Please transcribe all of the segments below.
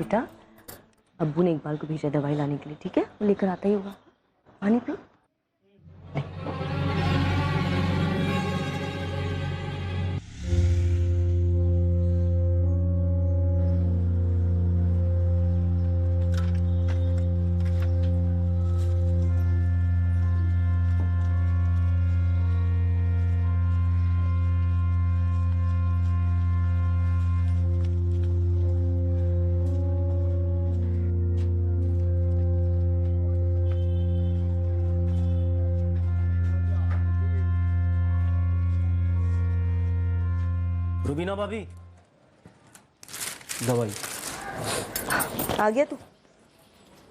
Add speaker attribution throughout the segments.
Speaker 1: बेटा अब्बू ने इकबाल को भेजा दवाई लाने के लिए, ठीक है? वो लेकर आता ही होगा। पानी पी।
Speaker 2: रुबीना भाभी, दवाई
Speaker 1: आ गया तू?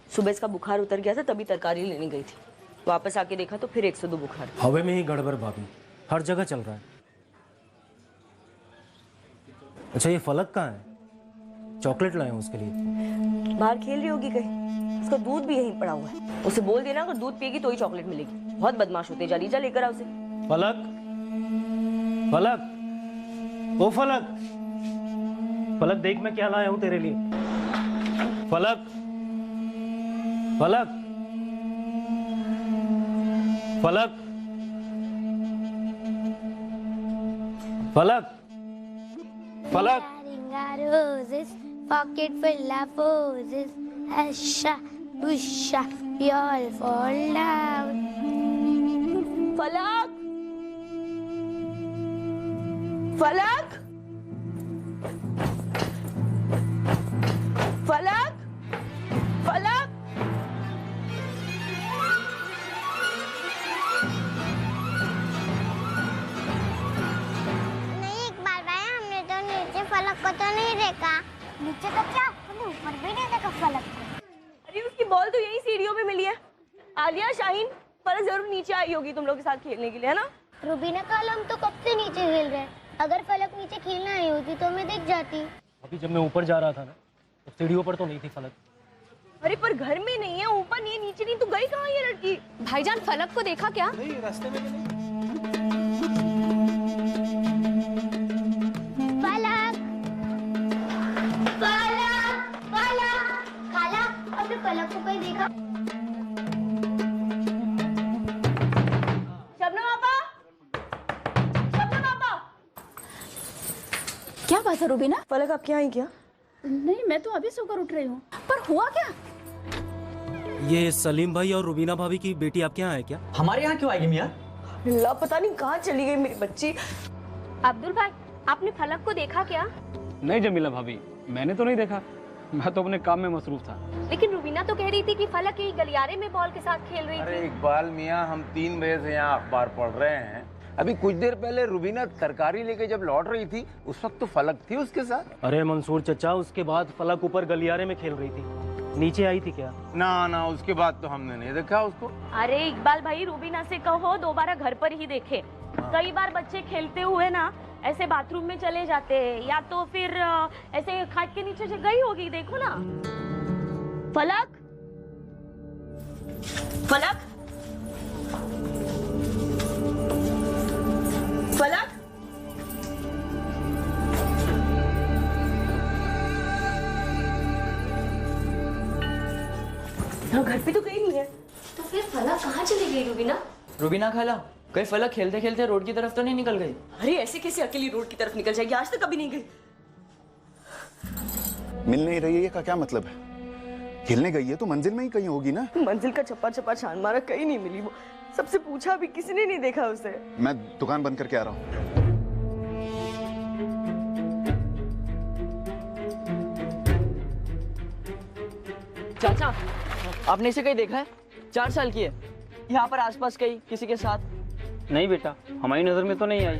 Speaker 1: सुबह इसका बुखार उतर गया था तभी तरकारी लेने गई थी, वापस आके देखा तो फिर 102 बुखार।
Speaker 2: हवा में ही गड़बड़ भाभी, हर जगह चल रहा है। अच्छा ये फलक कहाँ है? चॉकलेट लाए हूँ उसके लिए।
Speaker 1: बाहर खेल रही होगी कहीं, उसका दूध भी यहीं पड़ा हुआ है। उसे बोल देना अगर दूध पिएगी तो ही चॉकलेट मिलेगी। बहुत बदमाश होते जा रही, जा लेकर आ उसे।
Speaker 2: फलक, फलक, ओ फलक, फलक देख मैं क्या लाया हूं तेरे लिए। फलक, फलक, फलक, फलक, फलक।
Speaker 3: Roses, pocket full of roses. Asha, busha, we all fall down.
Speaker 1: फलक, फलक, फलक, फलक।
Speaker 3: नहीं इकबाल भाई, हमने तो नीचे फलक को तो नहीं देखा। नीचे तो क्या, हमने ऊपर भी नहीं देखा फलक को।
Speaker 1: अरे उसकी बॉल तो यही सीढ़ियों पे मिली है। आलिया, शाहीन, फलक जरूर नीचे आई होगी तुम लोग के साथ खेलने के लिए, है ना?
Speaker 3: रूबीना कल हम तो कब से नीचे खेल रहे हैं। अगर फलक नीचे खेलना आई होती तो मैं देख जाती।
Speaker 2: अभी जब मैं ऊपर जा रहा था ना तो सीढ़ियों पर तो नहीं थी फलक।
Speaker 1: अरे पर घर में नहीं है, ऊपर नहीं है, नीचे नहीं, तो गई कहाँ ये लड़की?
Speaker 4: भाईजान फलक को देखा क्या?
Speaker 2: नहीं, रास्ते में नहीं।
Speaker 3: फलक, फलक, फलक, खाला, हमने फलक को कहीं देखा?
Speaker 1: शबनम पापा, शबनम पापा।
Speaker 4: क्या बात है रुबीना?
Speaker 1: फलक आप क्या आई क्या?
Speaker 4: नहीं, मैं तो अभी सोकर उठ रही हूँ। पर हुआ क्या?
Speaker 2: ये सलीम भाई और रुबीना भाभी की बेटी आपके यहाँ है क्या?
Speaker 5: हमारे यहाँ क्यों आएगी मियाँ?
Speaker 1: अल्लाह, पता नहीं कहाँ चली गई मेरी बच्ची।
Speaker 4: अब्दुल भाई, आपने फलक को देखा क्या?
Speaker 6: नहीं जमीला भाभी, मैंने तो नहीं देखा, मैं तो अपने काम में मसरूफ था।
Speaker 4: लेकिन रुबीना तो कह रही थी कि फलक यही गलियारे में बॉल के साथ खेल रही
Speaker 7: अरे
Speaker 4: थी।
Speaker 7: इकबाल मियाँ, हम 3 बजे से यहाँ अखबार पढ़ रहे हैं। अभी कुछ देर पहले रुबीना तरकारी लेके जब लौट रही थी उस वक्त तो फलक थी उसके साथ।
Speaker 2: अरे मंसूर चचा, उसके बाद फलक ऊपर गलियारे में खेल रही थी, नीचे आई थी क्या?
Speaker 7: ना ना, उसके बाद तो हमने नहीं देखा उसको।
Speaker 1: अरे इकबाल भाई, रुबीना से कहो दोबारा घर पर ही देखे। कई बार बच्चे खेलते हुए ना ऐसे बाथरूम में चले जाते हैं, या तो फिर ऐसे खाट के नीचे से गई होगी, देखो ना। फलक, फलक, फलक। घर पे तो कहीं नहीं है।
Speaker 4: तो फिर फलक कहाँ चली गई रुबीना?
Speaker 5: रुबीना खाला, कहीं फलक खेलते खेलते रोड की तरफ तो नहीं निकल गई?
Speaker 1: अरे ऐसे कैसे अकेली रोड की तरफ निकल जाएगी? आज तक कभी नहीं गई।
Speaker 8: मिल नहीं रही है का क्या मतलब है? खेलने गई है तो मंजिल में ही कहीं होगी ना।
Speaker 1: मंजिल का छप्पा छप्पा छान मारा, कहीं नहीं मिली वो। सबसे पूछा भी, किसी ने नहीं देखा उसे।
Speaker 8: मैं दुकान बंद करके आ रहा हूँ।
Speaker 5: चाचा, आपने इसे कहीं देखा है? 4 साल की है, यहाँ पर आसपास कहीं किसी के साथ?
Speaker 6: नहीं बेटा, हमारी नजर में तो नहीं आई।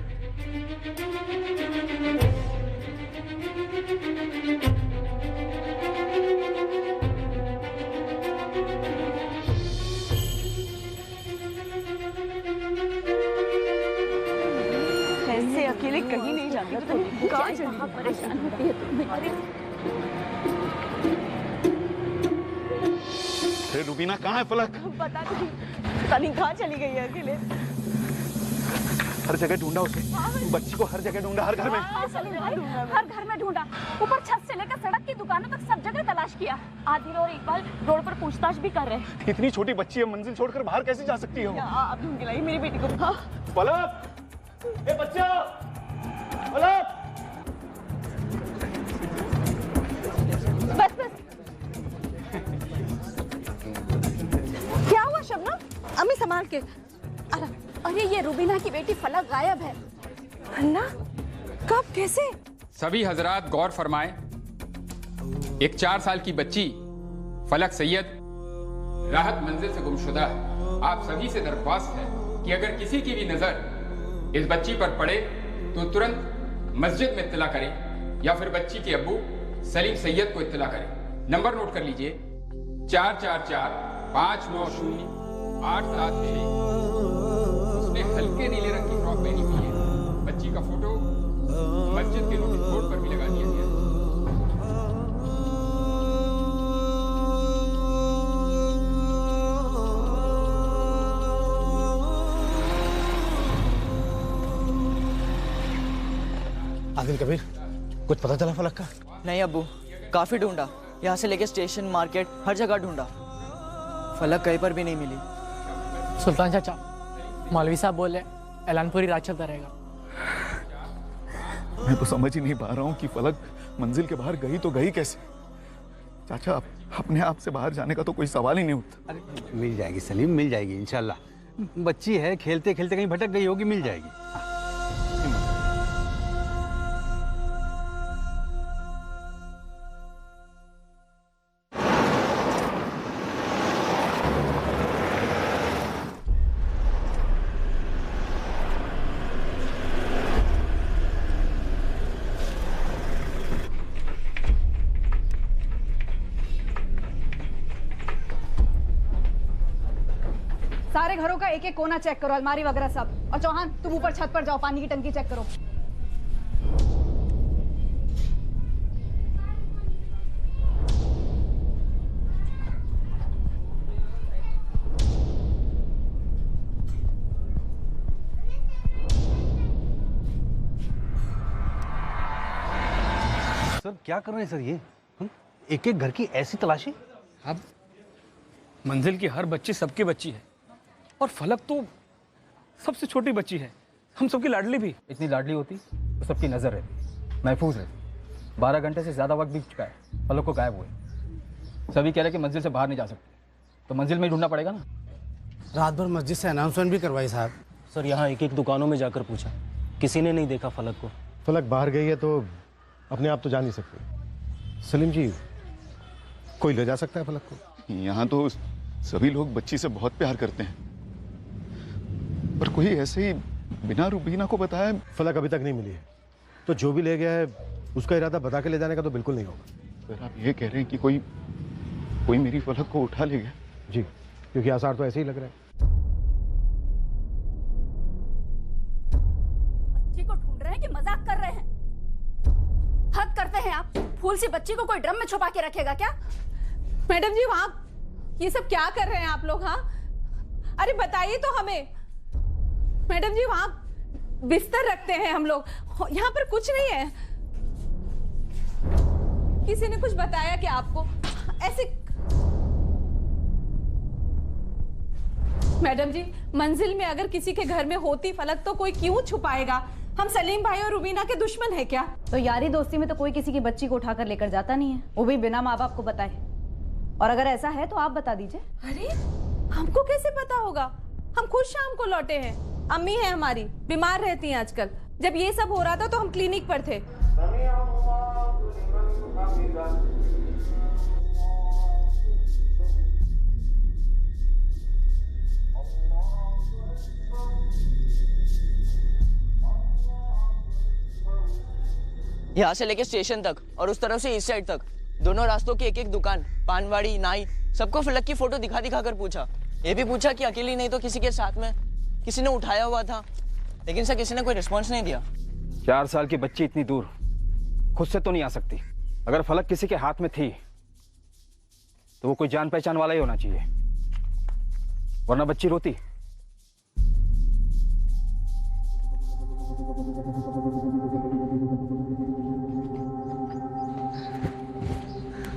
Speaker 1: ऐसे अकेले कहीं नहीं जाती तो कहाँ चली?
Speaker 4: परेशान होती है तुम। अरे
Speaker 8: रुबीना कहाँ है फलक?
Speaker 1: पता नहीं कहाँ चली गई है अकेले।
Speaker 8: हर जगह ढूंढा उसे, बच्ची को हर जगह ढूंढा, हर घर में।
Speaker 4: हर घर में ढूंढा, ऊपर छत से लेकर सड़क की दुकानों तक सब जगह तलाश
Speaker 1: किया। आदिल और इकबाल रोड पर पूछताछ भी कर रहे हैं।
Speaker 8: इतनी छोटी बच्ची है, मंजिल छोड़कर बाहर कैसे जा सकती है वो?
Speaker 5: आप ढूंढ के लाइए मेरी बेटी को। हाँ।
Speaker 8: पलक, ए बच्चा, पलक।
Speaker 4: बस बस। क्या हुआ शबनम? अम्मी संभाल के। अरे ये रुबीना की बेटी फलक गायब है। अल्लाह, कब, कैसे?
Speaker 9: सभी हजरात गौर फरमाएं। एक 4 साल की बच्ची फलक सैयद राहत मंजिल से गुमशुदा है। आप सभी से दरख्वास्त है कि अगर किसी की भी नजर इस बच्ची पर पड़े तो तुरंत मस्जिद में इत्तला करें या फिर बच्ची के अब्बू सलीम सैयद को इत्तला करें। नंबर नोट कर लीजिए 444 590 876। उसने हल्के नीले रंग की फ्रॉक पहनी हुई है। बच्ची का फोटो मस्जिद के नोटिस बोर्ड पर भी लगा दिया गया है।
Speaker 2: आदिल कबीर, कुछ पता चला फलक का?
Speaker 5: नहीं अब्बू, काफी ढूंढा, यहाँ से लेके स्टेशन, मार्केट, हर जगह ढूंढा, फलक कहीं पर भी नहीं मिली।
Speaker 10: सुल्तान चाचा, मौलवी साहब बोले ऐलान पूरी रात चलता रहेगा।
Speaker 8: मैं तो समझ ही नहीं पा रहा हूँ कि फलक मंजिल के बाहर गई तो गई कैसे। चाचा, अपने आप से बाहर जाने का तो कोई सवाल ही नहीं उठता।
Speaker 6: अरे मिल जाएगी सलीम, मिल जाएगी इंशाल्लाह। बच्ची है, खेलते खेलते कहीं भटक गई होगी, मिल जाएगी।
Speaker 4: सारे घरों का एक एक कोना चेक करो, अलमारी वगैरह सब। और चौहान, तुम ऊपर छत पर जाओ, पानी की टंकी चेक करो।
Speaker 6: सर क्या कर रहे हैं सर ये? एक एक घर की ऐसी तलाशी?
Speaker 2: अब मंजिल की हर बच्ची सबकी बच्ची है और फलक तो सबसे छोटी बच्ची है, हम सबकी लाडली भी।
Speaker 6: इतनी लाडली होती तो सबकी नजर रहती, महफूज रहती। 12 घंटे से ज्यादा वक्त बीत चुका है, फलक को गायब हुए। सभी कह रहे कि मंजिल से बाहर नहीं जा सकते, तो मंजिल में ही ढूंढना पड़ेगा ना।
Speaker 2: रात भर मस्जिद से अनाउंसमेंट भी करवाई साहब। सर यहाँ एक एक दुकानों में जाकर पूछा, किसी ने नहीं देखा फलक को।
Speaker 11: फलक बाहर गई है तो अपने आप तो जा नहीं सकती। सलीम जी, कोई ले जा सकता है फलक को?
Speaker 8: यहाँ तो सभी लोग बच्ची से बहुत प्यार करते हैं, पर कोई ऐसे ही बिना रुबीना को बताए।
Speaker 11: फलक अभी तक नहीं मिली है, तो जो भी ले गया है उसका इरादा बता के ले जाने का तो बिल्कुल नहीं होगा।
Speaker 8: सर आप ये कह रहे हैं कि कोई मेरी फलक को उठा ले गया?
Speaker 11: जी, क्योंकि आसार तो ऐसे ही लग रहा है।
Speaker 4: बच्ची को ढूंढ रहे हैं कि मजाक कर रहे हैं? हद करते हैं आप। फूल सी बच्ची को कोई ड्रम में छुपा के रखेगा क्या?
Speaker 12: मैडम जी, वहां ये सब क्या कर रहे हैं आप लोग? हाँ, अरे बताइए तो हमें। मैडम जी, वहां बिस्तर रखते हैं हम लोग, यहाँ पर कुछ नहीं है। किसी ने कुछ बताया क्या आपको? ऐसे मैडम जी, मंजिल में अगर किसी के घर में होती फलक तो कोई क्यों छुपाएगा? हम सलीम भाई और रुबीना के दुश्मन है क्या?
Speaker 4: तो यारी दोस्ती में तो कोई किसी की बच्ची को उठाकर लेकर जाता नहीं है, वो भी बिना माँ बाप को बताए। और अगर ऐसा है तो आप बता दीजिए।
Speaker 12: अरे हमको कैसे पता होगा? हम खुद शाम को लौटे हैं। अम्मी है हमारी, बीमार रहती हैं आजकल। जब ये सब हो रहा था तो हम क्लिनिक पर थे।
Speaker 5: यहाँ से लेके स्टेशन तक और उस तरफ से इस साइड तक, दोनों रास्तों की एक एक दुकान, पानवाड़ी, नाई, सबको फलक की फोटो दिखा दिखा कर पूछा। ये भी पूछा कि अकेली नहीं तो किसी के साथ में किसी ने उठाया हुआ था, लेकिन सर किसी ने कोई रिस्पॉन्स नहीं दिया।
Speaker 6: 4 साल की बच्ची इतनी दूर खुद से तो नहीं आ सकती। अगर फलक किसी के हाथ में थी तो वो कोई जान पहचान वाला ही होना चाहिए, वरना बच्ची रोती।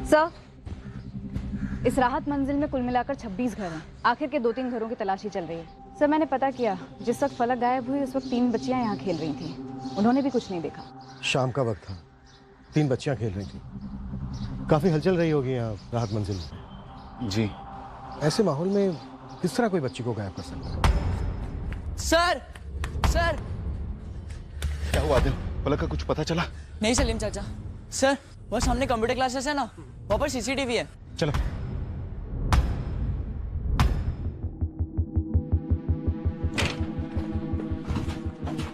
Speaker 4: सर,
Speaker 13: इस राहत मंजिल में कुल मिलाकर 26 घर हैं। आखिर के 2-3 घरों की तलाशी चल रही है। सर मैंने पता किया, जिस वक्त फलक गायब हुई उस वक्त 3 बच्चियां यहाँ खेल रही थी। उन्होंने भी कुछ नहीं देखा।
Speaker 11: शाम का वक्त था, 3 बच्चियां खेल रही थी। काफी हलचल रही होगी यहाँ राहत मंजिल में।
Speaker 8: जी।
Speaker 11: ऐसे माहौल में किस तरह कोई बच्ची को गायब कर सकता है?
Speaker 5: सर सर
Speaker 8: क्या हुआ आदिल? फलक का कुछ पता चला?
Speaker 5: नहीं सलीम चाचा। सर वो सामने कंप्यूटर क्लासेस है ना, वहाँ पर सीसीटीवी है।
Speaker 11: चलो।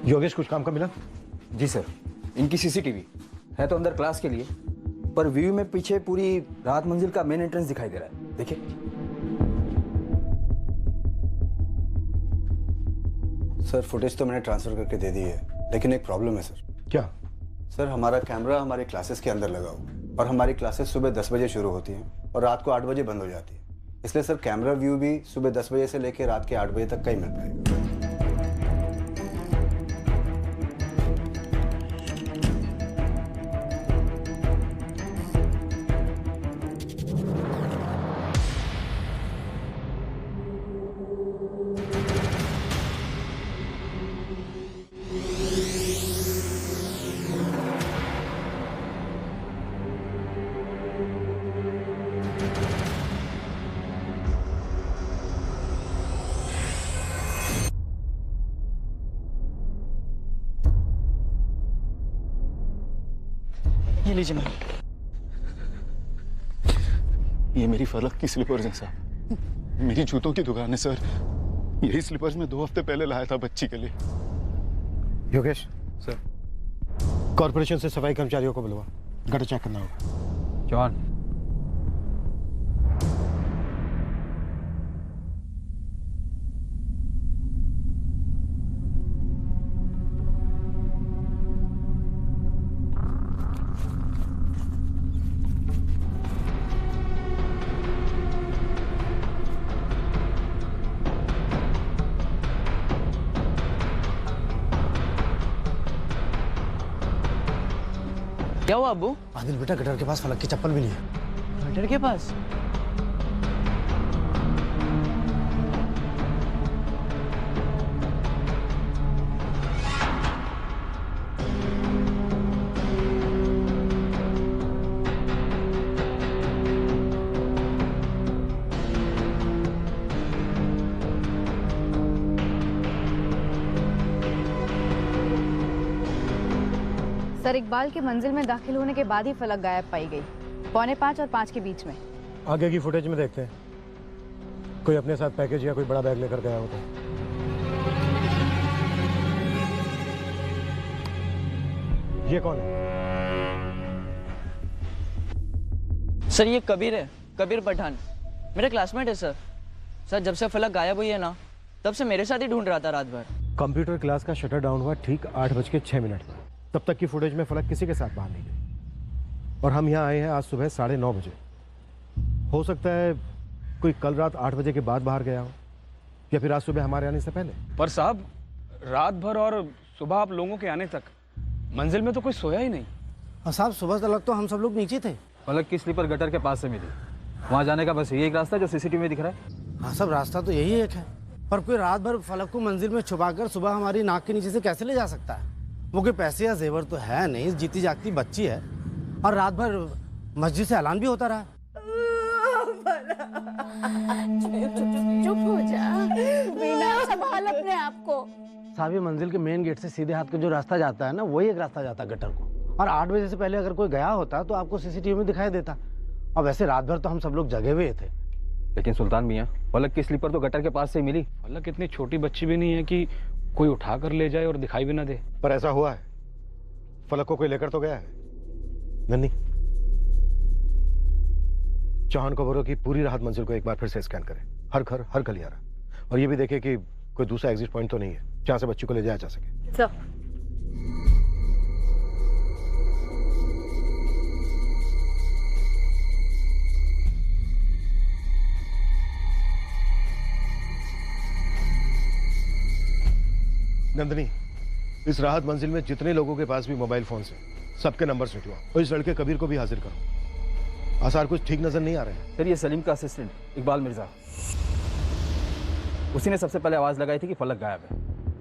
Speaker 11: योगेश कुछ काम का मिला?
Speaker 6: जी सर, इनकी सीसीटीवी है तो अंदर क्लास के लिए, पर व्यू में पीछे पूरी राहत मंजिल का मेन एंट्रेंस दिखाई दे रहा है। देखिए। सर फुटेज तो मैंने ट्रांसफर करके दे दी है, लेकिन एक प्रॉब्लम है सर।
Speaker 11: क्या?
Speaker 6: सर हमारा कैमरा हमारे क्लासेस के अंदर लगा हुआ, और हमारी क्लासेस सुबह 10 बजे शुरू होती हैं और रात को 8 बजे बंद हो जाती है। इसलिए सर कैमरा व्यू भी सुबह 10 बजे से लेकर रात के 8 बजे तक का ही मिल पाएगा।
Speaker 5: ये लीजिए मैम।
Speaker 8: ये मेरी फलक की स्लीपर्स हैं साहब। मेरी जूतों की दुकान है सर। यही स्लीपर्स मैं 2 हफ्ते पहले लाया था बच्ची के लिए।
Speaker 11: योगेश
Speaker 2: सर,
Speaker 11: कॉर्पोरेशन से सफाई कर्मचारियों को बुलवा, गटर चेक करना होगा।
Speaker 6: जॉन।
Speaker 5: क्या हुआ अब्बू?
Speaker 11: आदिल बेटा गटर के पास फलक की चप्पल मिली है।
Speaker 5: गटर के पास?
Speaker 13: सर इकबाल की मंजिल में दाखिल होने के बाद ही फलक गायब पाई गई, 4:45 और 5 के बीच में।
Speaker 11: आगे की फुटेज में देखते हैं, कोई अपने साथ पैकेज या कोई बड़ा बैग लेकर गया होता। ये कौन है?
Speaker 5: सर ये कबीर है, कबीर पठान। मेरा क्लासमेट है सर। सर जब से फलक गायब हुई है ना, तब से मेरे साथ ही ढूंढ रहा था रात भर।
Speaker 11: कंप्यूटर क्लास का शटर डाउन हुआ ठीक 8:06 पर। तब तक की फुटेज में फलक किसी के साथ बाहर नहीं गई, और हम यहाँ आए हैं आज सुबह 9:30 बजे। हो सकता है कोई कल रात 8 बजे के बाद बाहर गया हो, या फिर आज सुबह हमारे आने से पहले।
Speaker 2: पर साहब रात भर और सुबह आप लोगों के आने तक मंजिल में तो कोई सोया ही नहीं।
Speaker 14: हाँ साहब, सुबह तक तो हम सब लोग नीचे थे।
Speaker 6: फलक की स्लीपर गटर के पास से मिली, वहाँ जाने का बस यही एक रास्ता जो सीसीटीवी में दिख रहा है।
Speaker 14: हाँ सब, रास्ता तो यही एक है, पर कोई रात भर फलक को मंजिल में छुपाकर सुबह हमारी नाक के नीचे से कैसे ले जा सकता है? वो कोई पैसे या जेवर तो है नहीं, जीती जागती बच्ची है, और रात भर मस्जिद से ऐलान भी होता रहा।
Speaker 4: चुप हो जा, बिना संभाल अपने आप को।
Speaker 14: साहब ये मंजिल के मेन गेट से सीधे हाथ का जो रास्ता जाता है ना, वही एक रास्ता जाता है गटर को, और 8 बजे से पहले अगर कोई गया होता तो आपको सीसीटीवी में दिखाई देता। और वैसे रात भर तो हम सब लोग जगे हुए थे।
Speaker 6: लेकिन सुल्तान मियाँ, फलक की स्लीपर तो गटर के पास से ही मिली।
Speaker 2: फलक इतनी छोटी बच्ची भी नहीं है कि कोई उठा कर ले जाए और दिखाई भी ना दे।
Speaker 11: पर ऐसा हुआ है, फलक को कोई लेकर तो गया है। नन्नी, चौहान को बोलो कि पूरी राहत मंजिल को एक बार फिर से स्कैन करें, हर घर हर गलियारा, और ये भी देखें कि कोई दूसरा एग्जिट पॉइंट तो नहीं है जहां से बच्ची को ले जाया जा सके।
Speaker 13: सर
Speaker 11: नंदनी, इस राहत मंजिल में जितने लोगों के पास भी मोबाइल फोन हैं, सबके नंबर निकलवाओ और इस लड़के कबीर को भी हाजिर करो। आसार कुछ ठीक नजर नहीं आ रहे हैं।
Speaker 6: सर ये सलीम का असिस्टेंट इकबाल मिर्जा, उसी ने सबसे पहले आवाज लगाई थी कि फलक गायब है।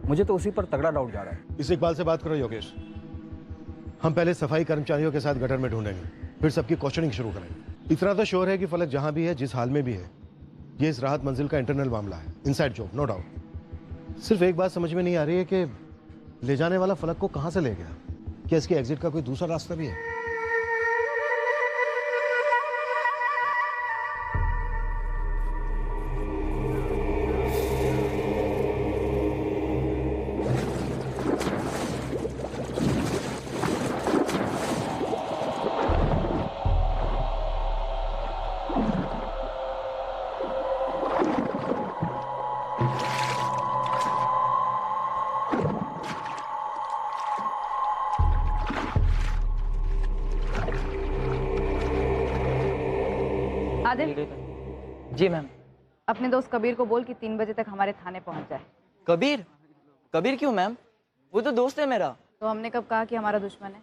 Speaker 6: मुझे तो उसी पर तगड़ा डाउट जा रहा है।
Speaker 11: इस इकबाल से बात करो योगेश। हम पहले सफाई कर्मचारियों के साथ गटर में ढूंढेंगे, फिर सबकी क्वेश्चनिंग शुरू करेंगे। इतना तो श्योर है कि फलक जहां भी है, जिस हाल में भी है, ये इस राहत मंजिल का इंटरनल मामला है, इनसाइड जॉब, नो डाउट। सिर्फ एक बात समझ में नहीं आ रही है कि ले जाने वाला फलक को कहां से ले गया। क्या इसके एग्जिट का कोई दूसरा रास्ता भी है?
Speaker 13: आदिल,
Speaker 5: जी मैम।
Speaker 13: अपने दोस्त कबीर को बोल कि 3 बजे तक हमारे थाने पहुंच जाए।
Speaker 5: कबीर? कबीर क्यों मैम? वो तो दोस्त है मेरा।
Speaker 13: तो हमने कब कहा कि हमारा दुश्मन है?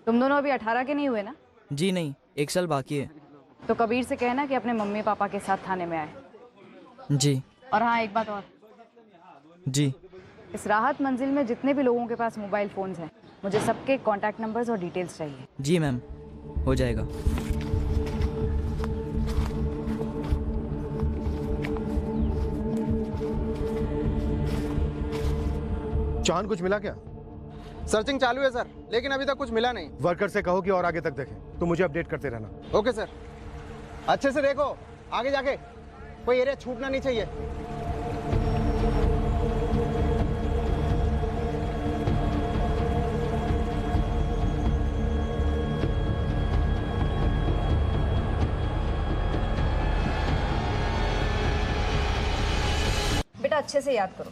Speaker 13: तुम दोनों अभी 18 के नहीं हुए ना?
Speaker 5: जी नहीं, 1 साल बाकी है।
Speaker 13: तो कबीर से कहना कि अपने मम्मी पापा के साथ थाने में आए।
Speaker 5: जी।
Speaker 13: और हाँ, एक बात और।
Speaker 5: जी।
Speaker 13: इस राहत मंजिल में जितने भी लोगों के पास मोबाइल फोन्स हैं, मुझे सबके कॉन्टैक्ट नंबर्स और डिटेल्स चाहिए।
Speaker 5: जी मैम, हो जाएगा।
Speaker 11: चांद कुछ मिला क्या?
Speaker 15: सर्चिंग चालू है सर, लेकिन अभी तक कुछ मिला नहीं।
Speaker 11: वर्कर से कहो कि और आगे तक देखें, तो मुझे अपडेट करते रहना।
Speaker 15: Okay sir. अच्छे से देखो, आगे जाके कोई एरिया छूटना नहीं चाहिए।
Speaker 13: बेटा अच्छे से याद करो,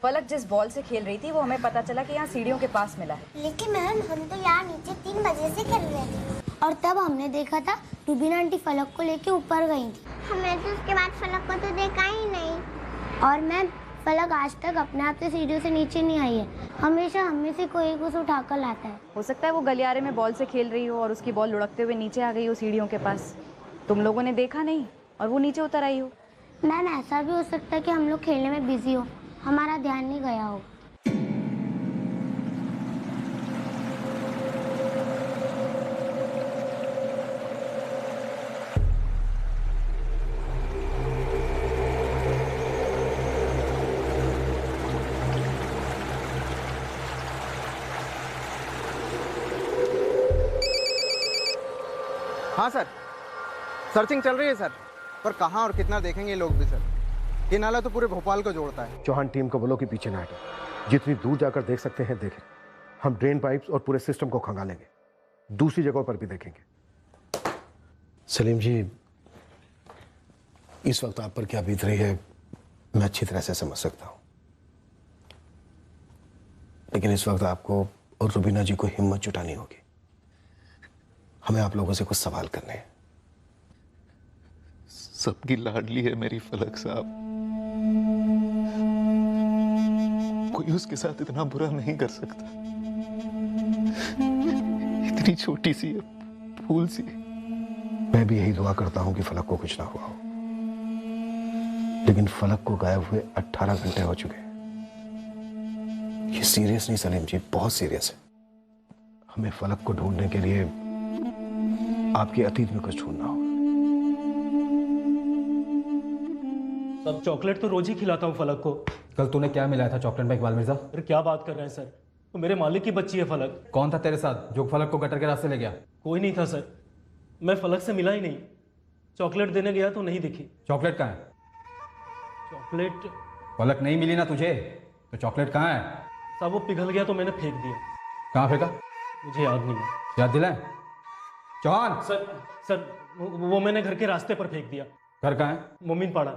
Speaker 13: फलक जिस बॉल से खेल रही थी वो हमें पता चला कि यहाँ सीढ़ियों के पास मिला है।
Speaker 3: लेकिन मैम हम तो यहाँ नीचे 3 बजे से खेल रहे थे और तब हमने देखा था रूबीना आंटी फलक को लेके ऊपर गई थी। हमने तो उसके बाद फलक को तो देखा ही नहीं। और मैम फलक आज तक अपने आप से सीढ़ियों से नीचे नहीं आई है, हमेशा हम में से कोई कुछ उठा कर लाता है।
Speaker 13: हो सकता है वो गलियारे में बॉल से खेल रही हो और उसकी बॉल लुढ़कते हुए नीचे आ गई हो सीढ़ियों के पास। तुम लोगों ने देखा नहीं और वो नीचे उतर आई हो।
Speaker 3: मैम ऐसा भी हो सकता है कि हम लोग खेलने में बिजी हो, हमारा ध्यान नहीं गया हो।
Speaker 15: हाँ सर, सर्चिंग चल रही है सर, पर कहाँ और कितना देखेंगे लोग भी सर। ये नाला तो पूरे भोपाल को जोड़ता है।
Speaker 11: चौहान टीम को बोलो कि पीछे ना हटे, जितनी दूर जाकर देख सकते हैं देखें। हम ड्रेन पाइप्स और पूरे सिस्टम को खंगालेंगे, दूसरी जगहों पर भी देखेंगे। सलीम जी, इस वक्त आप पर क्या बीत रही है मैं अच्छी तरह से समझ सकता हूं, लेकिन इस वक्त आपको और रुबीना जी को हिम्मत जुटानी होगी। हमें आप लोगों से कुछ सवाल करने हैं।
Speaker 8: सबकी लाडली है मेरी फलक साहब, कोई उसके साथ इतना बुरा नहीं कर सकता। इतनी छोटी सी है, फूल सी।
Speaker 11: मैं भी यही दुआ करता हूं कि फलक को कुछ ना हुआ हो, लेकिन फलक को गायब हुए 18 घंटे हो चुके हैं। ये सीरियस नहीं सलीम जी, बहुत सीरियस है। हमें फलक को ढूंढने के लिए आपके अतीत में कुछ ढूंढना होगा।
Speaker 16: अब चॉकलेट तो रोज ही खिलाता हूँ फलक को।
Speaker 6: कल तूने क्या मिलाया था चॉकलेट में इकबाल मिर्जा?
Speaker 16: अरे क्या बात कर रहे हैं सर, तो मेरे मालिक की बच्ची है फलक।
Speaker 6: कौन था तेरे साथ जो फलक को गटर के रास्ते ले गया?
Speaker 16: कोई नहीं था सर, मैं फलक से मिला ही नहीं। चॉकलेट देने गया तो नहीं दिखी।
Speaker 6: चॉकलेट कहाँ है?
Speaker 16: चॉकलेट
Speaker 6: फलक नहीं मिली ना तुझे, तो चॉकलेट कहाँ है?
Speaker 16: साहब वो पिघल गया तो मैंने फेंक दिया।
Speaker 6: कहाँ फेंका?
Speaker 16: मुझे याद नहीं है।
Speaker 6: याद दिलाए चौहान।
Speaker 16: सर वो मैंने घर के रास्ते पर फेंक दिया।
Speaker 6: घर कहाँ है?
Speaker 16: मोमिन पाड़ा।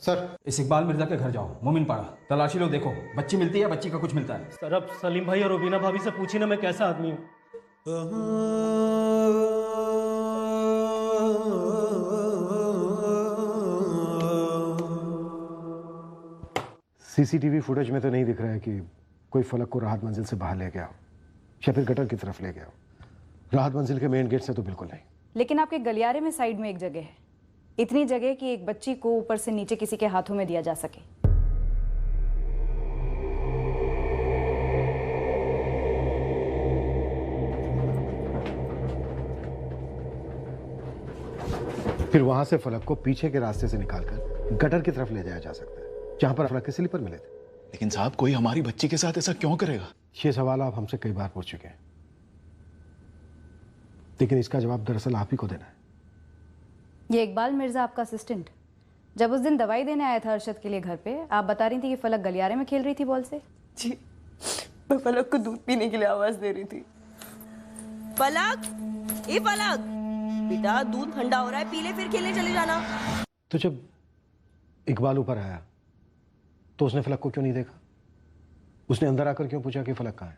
Speaker 6: सर इस इकबाल मिर्जा के घर जाओ, मोमिन पाड़ा, तलाशी लो, देखो बच्ची मिलती है, बच्ची का कुछ मिलता है।
Speaker 16: सर अब सलीम भाई और रुबीना भाभी से पूछी ना मैं कैसा आदमी हूँ।
Speaker 11: सीसीटीवी फुटेज में तो नहीं दिख रहा है कि कोई फलक को राहत मंजिल से बाहर ले गया हो या फिर गटर की तरफ ले गया हो। राहत मंजिल के मेन गेट से तो बिल्कुल नहीं।
Speaker 13: लेकिन आपके गलियारे में साइड में एक जगह है, इतनी जगह कि एक बच्ची को ऊपर से नीचे किसी के हाथों में दिया जा सके।
Speaker 11: फिर वहां से फलक को पीछे के रास्ते से निकालकर गटर की तरफ ले जाया जा सकता है, जहां पर फलक के स्लीपर मिले थे।
Speaker 8: लेकिन साहब, कोई हमारी बच्ची के साथ ऐसा क्यों करेगा?
Speaker 11: ये सवाल आप हमसे कई बार पूछ चुके हैं, लेकिन इसका जवाब दरअसल आप ही को देना है।
Speaker 13: ये इकबाल मिर्जा आपका असिस्टेंट जब उस दिन दवाई देने आया था अरशद के लिए घर पे, आप बता रही थी कि फलक गलियारे में खेल रही थी बॉल से।
Speaker 4: जी, मैं फलक को दूध पीने के लिए आवाज दे रही थी। फलक, ए फलक, बेटा दूध ठंडा हो रहा है, पी ले फिर खेलने चले जाना।
Speaker 11: तो जब इकबाल ऊपर आया तो उसने फलक को क्यों नहीं देखा? उसने अंदर आकर क्यों पूछा कि फलक कहाँ है?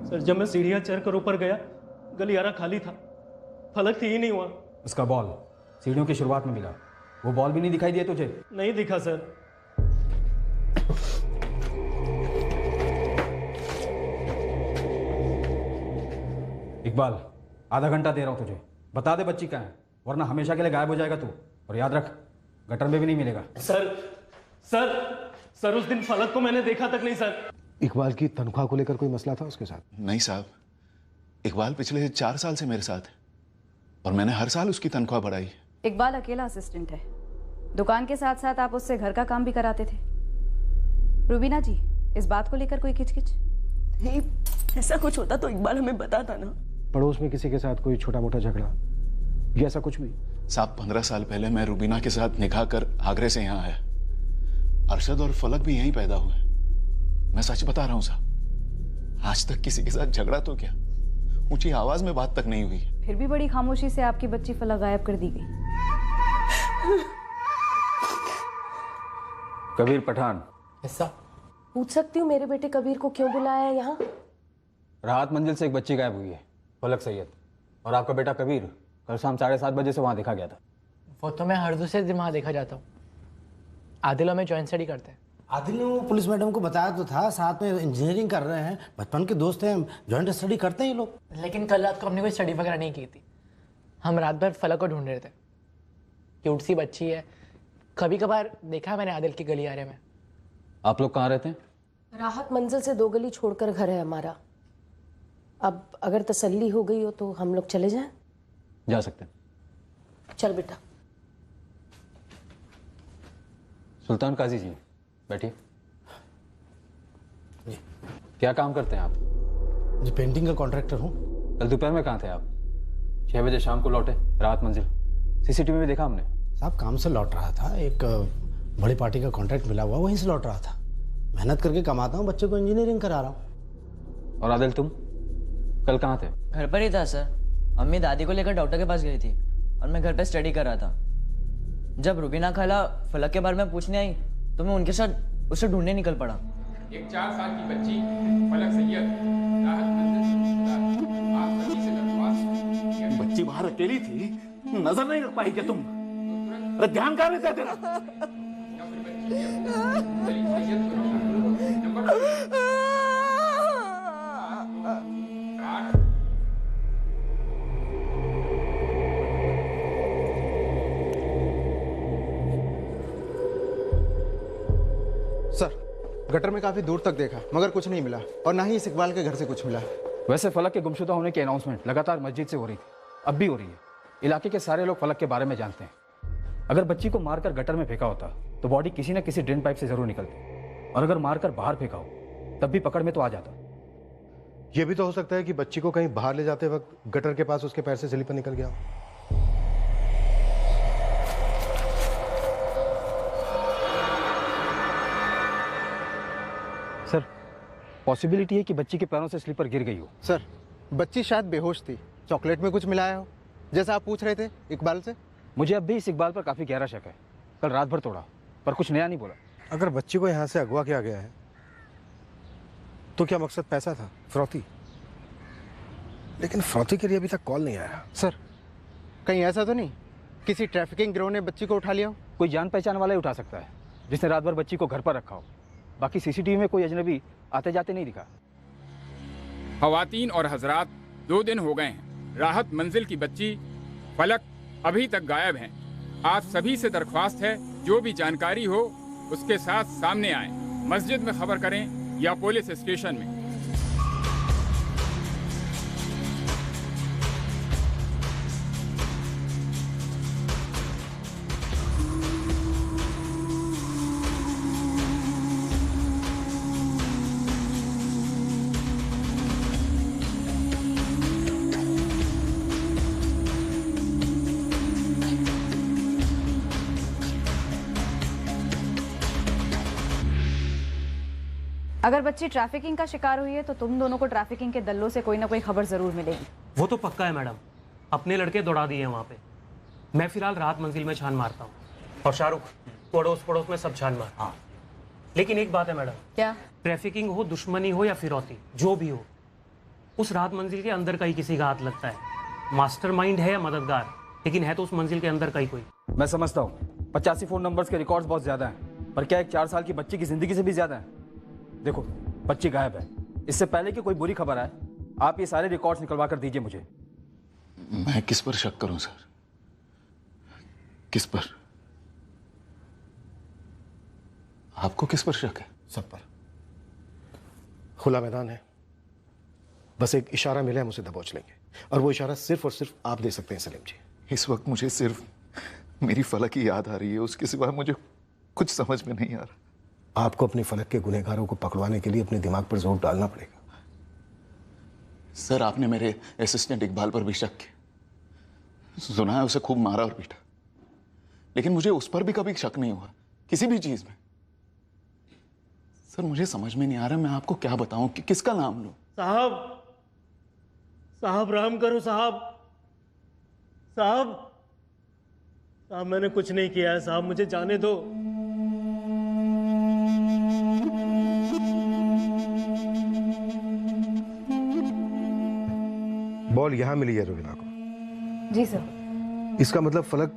Speaker 16: सर, जब मैं सीढ़ियाँ चढ़ कर ऊपर गया, गलियारा खाली था, फलक थी ही नहीं हुआ।
Speaker 6: उसका बॉल सीढ़ियों की शुरुआत में मिला, वो बॉल भी नहीं दिखाई दिया तुझे?
Speaker 16: नहीं दिखा सर।
Speaker 6: इकबाल, आधा घंटा दे रहा हूं तुझे, बता दे बच्ची कहाँ है, वरना हमेशा के लिए गायब हो जाएगा तू। और याद रख, गटर में भी नहीं मिलेगा।
Speaker 16: सर उस दिन फलक को मैंने देखा तक नहीं सर।
Speaker 11: इकबाल की तनख्वाह को लेकर कोई मसला था उसके साथ?
Speaker 8: नहीं साहब, इकबाल पिछले 4 साल से मेरे साथ है और मैंने हर साल उसकी तनख्वाह बढ़ाई।
Speaker 13: इकबाल अकेला असिस्टेंट है, दुकान के साथ साथ आप उससे घर का काम भी कराते थे। रुबीना जी, इस बात को लेकर कोई खिचखिच?
Speaker 4: नहीं, ऐसा कुछ होता तो इकबाल हमें बताता ना।
Speaker 11: पड़ोस में किसी के साथ कोई छोटा मोटा झगड़ा या ऐसा कुछ भी?
Speaker 8: साहब, 15 साल पहले मैं रुबीना के साथ निकाह कर आगरे से यहाँ आया। अरशद और फलक भी यहीं पैदा हुए। मैं सच बता रहा हूँ साहब, आज तक किसी के साथ झगड़ा तो क्या, ऊंची आवाज में बात तक नहीं हुई।
Speaker 13: फिर भी बड़ी खामोशी से आपकी बच्ची फलक गायब कर दी गई।
Speaker 6: कबीर पठान,
Speaker 17: ऐसा पूछ सकती हूँ मेरे बेटे कबीर को क्यों बुलाया है यहाँ?
Speaker 6: राहत मंजिल से एक बच्ची गायब हुई है, फलक सैयद, और आपका बेटा कबीर कल शाम 7:30 बजे से वहाँ देखा गया था।
Speaker 10: वो तो मैं हर दूसरे दिन वहाँ देखा जाता हूँ। आदिल में जॉइंट स्टडी करते हैं।
Speaker 14: आदिल ने वो पुलिस मैडम को बताया तो था, साथ में इंजीनियरिंग कर रहे हैं, बचपन के दोस्त हैं, जॉइंट स्टडी करते हैं ये लोग।
Speaker 10: लेकिन कल रात को हमने कोई स्टडी वगैरह नहीं की थी, हम रात भर फलक को ढूंढ रहे थे। क्यूट सी बच्ची है, कभी कभार देखा है मैंने आदिल की गलियारे में।
Speaker 6: आप लोग कहाँ रहते हैं?
Speaker 17: राहत मंजिल से 2 गली छोड़कर घर है हमारा। अब अगर तसल्ली हो गई हो तो हम लोग चले जाएं?
Speaker 6: जा सकते हैं।
Speaker 17: चल बेटा।
Speaker 6: सुल्तान काजी जी, बैठिए। क्या काम करते हैं आप?
Speaker 14: जी, पेंटिंग का कॉन्ट्रैक्टर हूँ।
Speaker 6: कल दोपहर में कहाँ थे आप? 6 बजे शाम को लौटे राहत मंजिल, सीसीटीवी में देखा हमने।
Speaker 14: साहब, काम से लौट रहा था, एक बड़ी पार्टी का कॉन्ट्रैक्ट मिला हुआ, वहीं से लौट रहा था। मेहनत करके कमाता हूँ, बच्चे को इंजीनियरिंग करा रहा हूँ।
Speaker 6: और आदिल, तुम कल कहाँ थे?
Speaker 5: घर पर ही था सर। अम्मी दादी को लेकर डॉक्टर के पास गई थी और मैं घर पे स्टडी कर रहा था। जब रुबीना खाला फलक के बारे में पूछने आई तो मैं उनके साथ उसे ढूंढने निकल पड़ा।
Speaker 9: एक 4 साल की बच्ची फलक सैयद राहत मंजिल से गुमशुदा। आप सभी से दरख्वास्त है।
Speaker 8: बच्ची बाहर अकेली थी, नजर नहीं रख पाई क्या तुम? अरे ध्यान कहाँ रहता है तेरा?
Speaker 15: सर, गटर में काफी दूर तक देखा मगर कुछ नहीं मिला, और ना ही इस इकबाल के घर से कुछ मिला।
Speaker 6: वैसे फलक के गुमशुदा होने की अनाउंसमेंट लगातार मस्जिद से हो रही थी, अब भी हो रही है। इलाके के सारे लोग फलक के बारे में जानते हैं। अगर बच्ची को मारकर गटर में फेंका होता तो बॉडी किसी न किसी ड्रेन पाइप से जरूर निकलती, और अगर मारकर बाहर फेंका हो तब भी पकड़ में तो आ जाता।
Speaker 11: यह भी तो हो सकता है कि बच्ची को कहीं बाहर ले जाते वक्त गटर के पास उसके पैर से स्लीपर निकल गया हो।
Speaker 6: सर, पॉसिबिलिटी है कि बच्ची के पैरों से स्लीपर गिर गई हो।
Speaker 15: सर, बच्ची शायद बेहोश थी, चॉकलेट में कुछ मिलाया हो, जैसा आप पूछ रहे थे इकबाल से।
Speaker 6: मुझे अब भी इस इकबाल पर काफी गहरा शक है। कल रात भर तोड़ा पर कुछ नया नहीं बोला।
Speaker 11: अगर बच्ची को यहाँ से अगवा किया गया है तो क्या मकसद पैसा था, फिरौती? लेकिन फिरौती के लिए अभी तक कॉल नहीं आया।
Speaker 15: सर, कहीं ऐसा तो नहीं किसी ट्रैफिकिंग गिरोह ने बच्ची को उठा लिया हो?
Speaker 6: कोई जान पहचान वाला ही उठा सकता है, जिसने रात भर बच्ची को घर पर रखा हो। बाकी सीसीटीवी में कोई अजनबी आते जाते नहीं दिखा।
Speaker 9: ख़वातीन और हजरात, 2 दिन हो गए हैं राहत मंजिल की बच्ची फलक अभी तक गायब हैं। आप सभी से दरख्वास्त है, जो भी जानकारी हो उसके साथ सामने आए। मस्जिद में खबर करें या पुलिस स्टेशन में।
Speaker 13: अगर बच्ची ट्रैफिकिंग का शिकार हुई है तो तुम दोनों को ट्रैफिकिंग के दल्लों से कोई ना कोई खबर जरूर मिलेगी।
Speaker 16: वो तो पक्का है मैडम, अपने लड़के दौड़ा दिए हैं वहाँ पे। मैं फिलहाल राहत मंजिल में छान मारता हूँ और शाहरुख तू अड़ोस पड़ोस में सब छान मार। हाँ, लेकिन एक बात है मैडम,
Speaker 13: क्या?
Speaker 16: ट्रैफिकिंग हो, दुश्मनी हो या फिरौती, जो भी हो, उस राहत मंजिल के अंदर का ही किसी का हाथ लगता है। मास्टरमाइंड है या मददगार, लेकिन है तो उस मंजिल के अंदर का ही कोई।
Speaker 6: मैं समझता हूँ 85 फोन नंबर्स के रिकॉर्ड्स बहुत ज्यादा हैं, पर क्या एक 4 साल की बच्ची की जिंदगी से भी ज्यादा है? देखो, बच्ची गायब है। इससे पहले कि कोई बुरी खबर आए, आप ये सारे रिकॉर्ड्स निकलवा कर दीजिए मुझे।
Speaker 8: मैं किस पर शक करूं सर? किस पर? आपको किस पर शक है?
Speaker 11: सब पर। खुला मैदान है, बस एक इशारा मिले हम उसे दबोच लेंगे, और वो इशारा सिर्फ और सिर्फ आप दे सकते हैं सलीम जी।
Speaker 8: इस वक्त मुझे सिर्फ मेरी फलक की याद आ रही है, उसके सिवा मुझे कुछ समझ में नहीं आ रहा।
Speaker 11: आपको अपनी फलक के गुनहगारों को पकड़वाने के लिए अपने दिमाग पर जोर डालना पड़ेगा।
Speaker 8: सर, आपने मेरे असिस्टेंट इकबाल पर भी शक किया। सुना है उसे खूब मारा और पीटा, लेकिन मुझे उस पर भी कभी शक नहीं हुआ, किसी भी चीज में। सर, मुझे समझ में नहीं आ रहा मैं आपको क्या बताऊं कि किसका नाम लूं।
Speaker 16: साहब राम करो साहब। साहब मैंने कुछ नहीं किया है साहब, मुझे जाने दो।
Speaker 11: बॉल यहां मिली है रुबीना को।
Speaker 13: जी सर।
Speaker 11: इसका मतलब फलक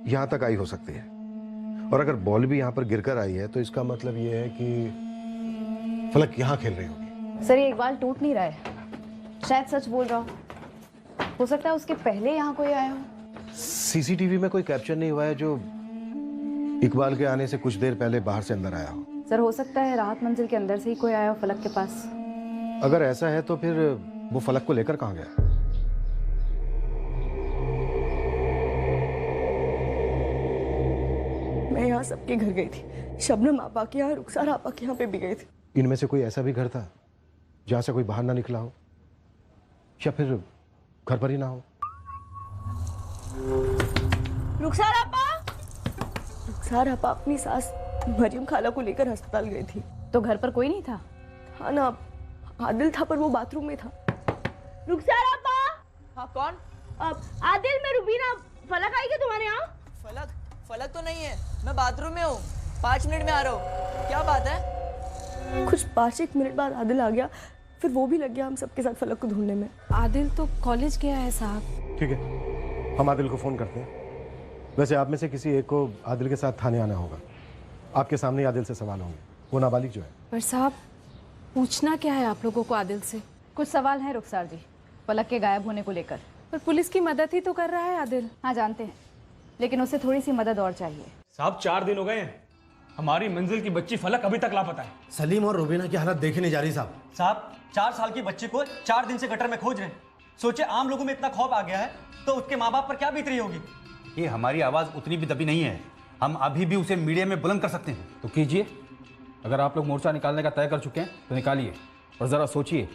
Speaker 11: यहां तक आई हो सकती है, और अगर बॉल भी यहां पर गिरकर आई है तो इसका मतलब यह है कि फलक यहां खेल रही होगी।
Speaker 13: सर, ये इकबाल टूट नहीं रहा है, शायद सच बोल रहा हो सकता है उसके पहले यहाँ कोई आया हो।
Speaker 11: सीसीटीवी में कोई कैप्चर नहीं हुआ है जो इकबाल के आने से कुछ देर पहले बाहर से अंदर आया हो।
Speaker 13: सर, हो सकता है राहत मंजिल के अंदर से ही कोई आया हो फलक के पास।
Speaker 11: अगर ऐसा है तो फिर वो फलक को लेकर कहां गया?
Speaker 4: मैं यहाँ सबके घर गई थी, शबनम आपा के यहाँ, रुखसार आपा के यहाँ पे भी गई थी।
Speaker 11: इनमें से कोई ऐसा भी घर था जहां से कोई बाहर ना निकला हो, या फिर घर पर ही ना हो?
Speaker 4: रुखसार आपा अपनी सास मरियम खाला को लेकर अस्पताल गई थी।
Speaker 13: तो घर पर कोई नहीं था?
Speaker 4: हाँ ना, आदिल था पर वो बाथरूम में था।
Speaker 1: रुखसार आपा।
Speaker 5: हाँ, कौन?
Speaker 1: आदिल, मैं रुबीना। फलक आई क्या तुम्हारे यहाँ?
Speaker 5: फलक तो नहीं है, मैं बाथरूम में हूँ, 5 मिनट में आ रहा हूँ। क्या बात है?
Speaker 4: कुछ 5-1 मिनट बाद आदिल आ गया, फिर वो भी लग गया हम सबके साथ फलक को ढूंढने में।
Speaker 17: आदिल तो कॉलेज गया है साहब।
Speaker 11: ठीक है, हम आदिल को फोन करते हैं। वैसे आप में से किसी एक को आदिल के साथ थाने आना होगा। आपके सामने आदिल से सवाल होंगे, वो नाबालिग जो है।
Speaker 17: पर साहब, पूछना क्या है आप लोगों को आदिल से?
Speaker 13: कुछ सवाल हैं रुखसार जी, फलक के गायब होने को लेकर।
Speaker 17: पर पुलिस की मदद ही तो कर रहा है आदिल।
Speaker 13: हाँ, जानते हैं, लेकिन उसे थोड़ी सी मदद और चाहिए।
Speaker 2: साहब, 4 दिन हो गए हैं, हमारी मंजिल की बच्ची फलक अभी तक लापता है।
Speaker 14: सलीम और रुबीना की हालत देखी नहीं जा रही साहब।
Speaker 18: साहब, 4 साल की बच्ची को 4 दिन से गटर में खोज रहे हैं। सोचे आम लोगों में इतना खौफ आ गया है तो उसके माँ बाप पर क्या बीत रही होगी।
Speaker 19: ये हमारी आवाज़ उतनी भी दबी नहीं है, हम अभी भी उसे मीडिया में बुलंद कर सकते हैं।
Speaker 6: तो कीजिए, अगर आप लोग मोर्चा निकालने का तय कर चुके हैं तो निकालिए, और ज़रा सोचिए,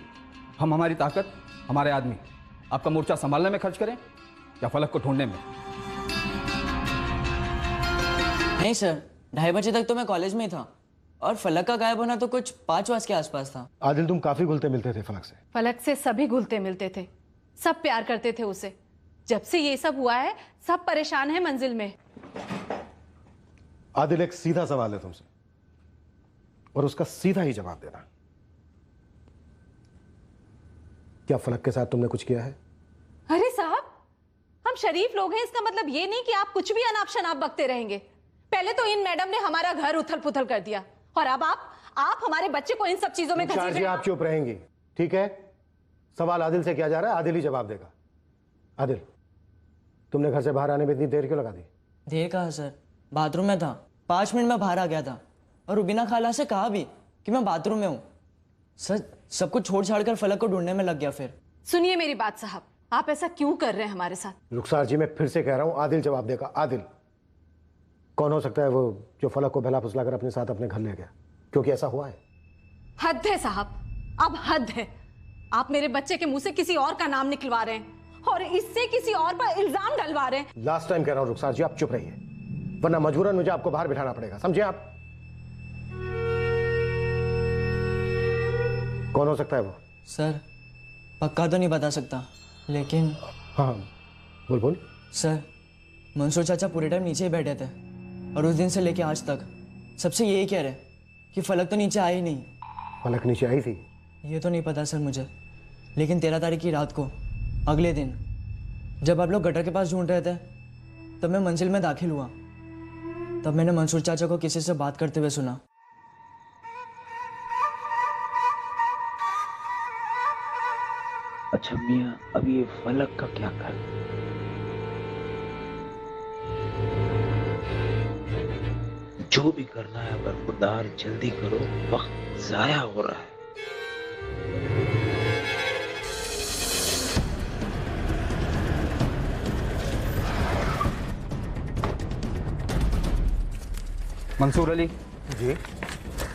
Speaker 6: हम हमारी ताकत, हमारे आदमी आपका मोर्चा संभालने में खर्च करें या फलक को ढूंढने में?
Speaker 5: नहीं सर, 2:30 बजे तक तो मैं कॉलेज में ही था, और फलक का गायब होना तो कुछ 5 बजे के आसपास था।
Speaker 11: आदिल, तुम काफी घुलते मिलते थे फलक से।
Speaker 17: फलक से सभी घुलते मिलते थे, सब प्यार करते थे उसे। जब से ये सब हुआ है सब परेशान है मंजिल में।
Speaker 11: आदिल, एक सीधा सवाल है तुमसे, और उसका सीधा ही जवाब देना। क्या फलक के साथ तुमने कुछ किया है?
Speaker 17: अरे साहब, हम शरीफ लोग हैं, इसका मतलब ये नहीं कि आप कुछ भी अनाप शनाप बकते रहेंगे। पहले तो इन मैडम ने हमारा घर उथल पुथल कर दिया, और अब आप हमारे बच्चे को इन सब चीजों में
Speaker 11: जी, आप चुप रहेंगी, ठीक है? सवाल आदिल से किया जा रहा है, आदिल ही जवाब देगा। आदिल, तुमने घर से बाहर आने में इतनी देर क्यों लगा दी?
Speaker 5: देर कहा सर, बाथरूम में था, 5 मिनट में बाहर आ गया था और रुबीना खाला से कहा भी कि मैं बाथरूम में हूँ। सर सब कुछ छोड़ छाड़ कर फलक को ढूंढने में लग गया। फिर
Speaker 17: सुनिए मेरी बात साहब, आप ऐसा क्यों कर रहे हैं हमारे साथ?
Speaker 11: रुखसार जी, मैं फिर से कह रहा हूं, आदिल जवाब देगा। आदिल, कौन हो सकता है वो जो फलक को बहला फुसला कर अपने साथ अपने घर ले गया? क्योंकि ऐसा हुआ है।
Speaker 17: हद है साहब, अब हद है। आप मेरे बच्चे के मुंह से किसी और का नाम निकलवा रहे हैं और इससे किसी और पर इल्जाम डलवा रहे हैं।
Speaker 11: लास्ट टाइम कह रहा हूं रुखसार जी, आप चुप रहिए, वरना मजबूरन मुझे आपको बाहर बिठाना पड़ेगा, समझे आप? कौन हो सकता है वो?
Speaker 5: सर पक्का तो नहीं बता सकता, लेकिन
Speaker 11: हाँ बोल बोल।
Speaker 5: सर मंसूर चाचा पूरे टाइम नीचे ही बैठे थे और उस दिन से लेके आज तक सबसे यही कह रहे कि फलक तो नीचे आई नहीं।
Speaker 11: फलक नीचे आई थी?
Speaker 5: ये तो नहीं पता सर मुझे, लेकिन 13 तारीख की रात को, अगले दिन जब आप लोग गटर के पास ढूंढ रहे थे, तब मैं मंजिल में दाखिल हुआ। तब मैंने मंसूर चाचा को किसी से बात करते हुए सुना।
Speaker 20: अच्छा मियाँ, अब ये फलक का क्या कर? जो भी करना है बरखुरदार जल्दी करो, वक्त जाया हो रहा है।
Speaker 6: मंसूर अली
Speaker 15: जी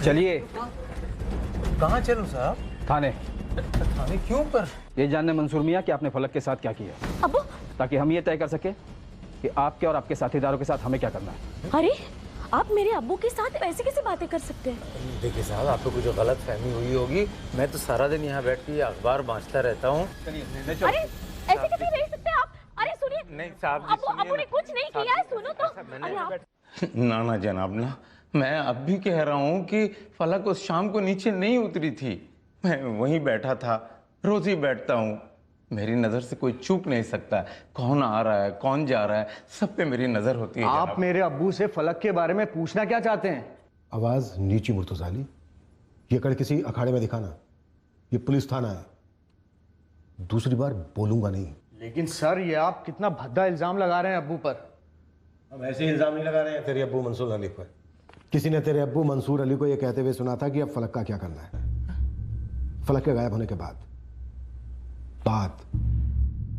Speaker 6: चलिए।
Speaker 15: कहाँ चलूं साहब?
Speaker 6: थाने।
Speaker 15: थाने क्यों पर?
Speaker 6: ये जानने मंसूर मियाँ कि आपने फलक के साथ क्या किया,
Speaker 1: अब्बू,
Speaker 6: ताकि हम ये तय कर सके कि आपके और आपके साथीदारों के साथ हमें क्या करना है।
Speaker 1: अरे आप मेरे अब्बू के साथ ऐसे कैसे बातें कर सकते हैं?
Speaker 7: देखिए साहब, आपको कुछ गलत फहमी हुई होगी। मैं तो सारा दिन यहाँ बैठ के अखबार बांटता रहता हूँ।
Speaker 1: अरे ऐसे कैसे रह सकते हैं आप? अरे सुनिए,
Speaker 7: नहीं साहब,
Speaker 1: अब्बू ने कुछ नहीं किया है, सुनो तो। अरे आप
Speaker 7: ना ना जनाब ना, मैं अब भी कह रहा हूँ कि फलक उस शाम को नीचे नहीं उतरी थी। मैं वहीं बैठा था, रोज ही बैठता हूँ। मेरी नजर से कोई चूक नहीं सकता, कौन आ रहा है कौन जा रहा है, सब पे मेरी नजर होती है।
Speaker 18: आप मेरे अब्बू से फलक के बारे में पूछना क्या चाहते हैं?
Speaker 11: आवाज नीची मुर्तजा अली, ये कर किसी अखाड़े में दिखाना, ये पुलिस थाना है, दूसरी बार बोलूंगा नहीं।
Speaker 18: लेकिन सर, ये आप कितना भद्दा इल्जाम लगा रहे हैं अब्बू पर।
Speaker 11: हम ऐसे इल्जाम नहीं लगा रहे हैं तेरे अब्बू मंसूर अली पर। किसी ने तेरे अब्बू मंसूर अली को यह कहते हुए सुना था कि अब फलक का क्या करना है। फलक के गायब होने के बाद